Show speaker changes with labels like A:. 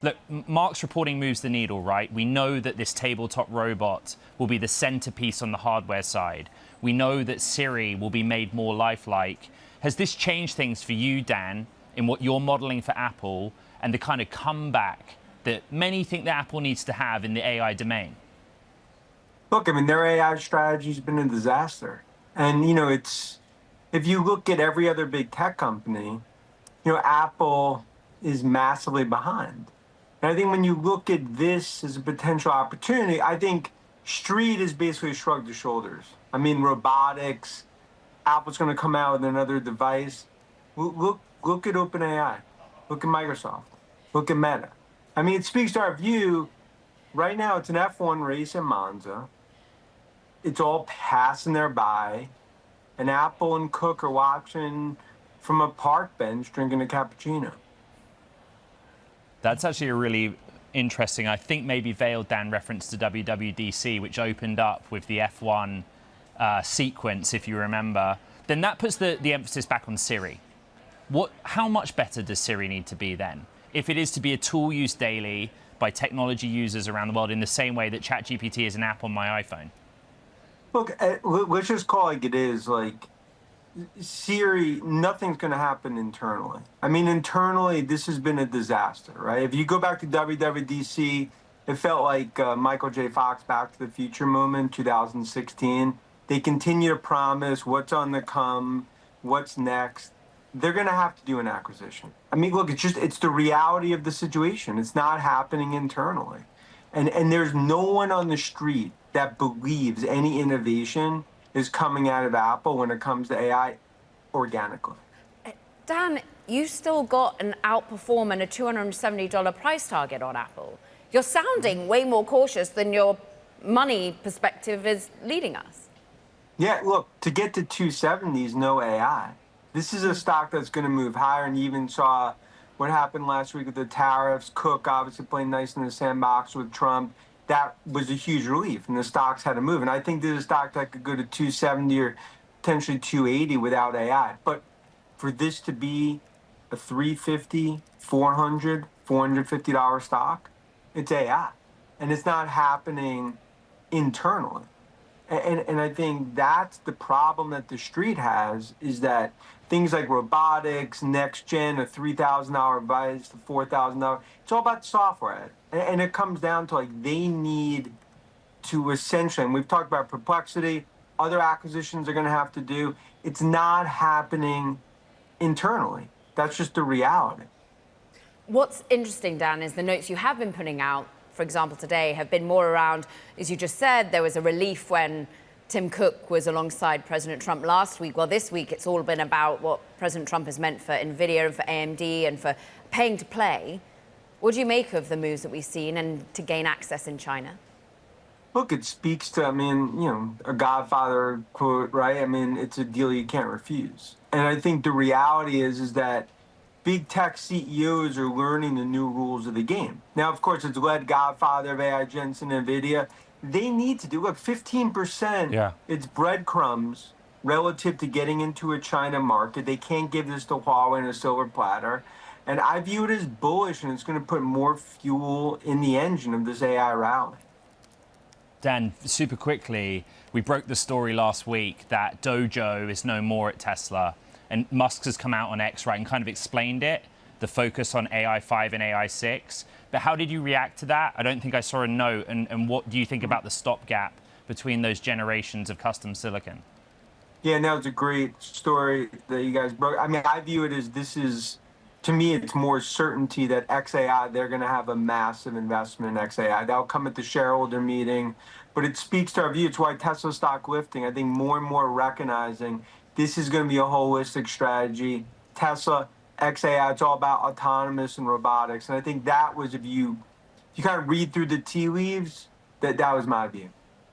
A: Look, Mark's reporting moves the needle, right? We know that this tabletop robot will be the centerpiece on the hardware side. We know that Siri will be made more lifelike. Has this changed things for you, Dan, in what you're modeling for Apple and the kind of comeback that many think that Apple needs to have in the AI domain?
B: Look, I mean, their AI strategy's been a disaster. And, if you look at every other big tech company, Apple is massively behind. And I think when you look at this as a potential opportunity, I think Street has basically shrugged the shoulders. I mean, robotics, Apple's going to come out with another device. Look at OpenAI. Look at Microsoft. Look at Meta. I mean, it speaks to our view. Right now, it's an F1 race in Monza. It's all passing there by. And Apple and Cook are watching from a park bench drinking a cappuccino.
A: That's actually a really interesting, I think maybe veiled Dan reference to WWDC, which opened up with the F1 sequence, if you remember. Then that puts the emphasis back on Siri. How much better does Siri need to be then? If it is to be a tool used daily by technology users around the world in the same way that ChatGPT is an app on my iPhone?
B: Look, let's just call it like it is. Like, Siri, nothing's going to happen internally. I mean, internally, this has been a disaster, right? If you go back to WWDC, it felt like Michael J. Fox Back to the Future moment, 2016. They continue to promise what's on the come, what's next. They're going to have to do an acquisition. I mean, look, it's the reality of the situation. It's not happening internally. And there's no one on the street that believes any innovation is coming out of Apple when it comes to AI organically.
C: Dan, you still got an outperform and a $270 price target on Apple. You're sounding way more cautious than your money perspective is leading us.
B: Yeah, look, to get to 270 is no AI. This is a stock that's going to move higher, and you even saw what happened last week with the tariffs. Cook obviously playing nice in the sandbox with Trump. That was a huge relief, and the stocks had to move. And I think there's a stock that could go to 270 or potentially 280 without AI. But for this to be a $350, $400, $450 stock, it's AI. And it's not happening internally. And I think that's the problem that the street has, is that things like robotics, next gen, a $3,000 device, the $4,000, it's all about software. And it comes down to, like, they need to essentially, and we've talked about Perplexity, other acquisitions are going to have to do. It's not happening internally. That's just the reality.
C: What's interesting, Dan, is the notes you have been putting out, for example, today, have been more around, as you just said, there was a relief when Tim Cook was alongside President Trump last week. Well, this week, it's all been about what President Trump has meant for NVIDIA and for AMD and for paying to play. What do you make of the moves that we've seen and to gain access in China?
B: Look, it speaks to, I mean, a Godfather quote, right? I mean, it's a deal you can't refuse. And I think the reality is that big tech CEOs are learning the new rules of the game. Now, of course, it's led Godfather of AI, Jensen, NVIDIA. They need to do, look, 15%,
A: Yeah.
B: It's breadcrumbs relative to getting into a China market. They can't give this to Huawei in a silver platter. And I view it as bullish, and it's going to put more fuel in the engine of this AI rally.
A: Dan, super quickly, we broke the story last week that Dojo is no more at Tesla. And Musk has come out on X, right, and kind of explained it, the focus on AI 5 and AI 6. But how did you react to that? I don't think I saw a note. And what do you think about the stopgap between those generations of custom silicon?
B: Yeah, no, it's a great story that you guys broke. I mean, I view it as to me, it's more certainty that XAI, they're going to have a massive investment in XAI. That'll come at the shareholder meeting. But it speaks to our view. It's why Tesla stock lifting, I think more and more recognizing this is going to be a holistic strategy. Tesla, XAI, it's all about autonomous and robotics. And I think that was, if you kind of read through the tea leaves, that was my view.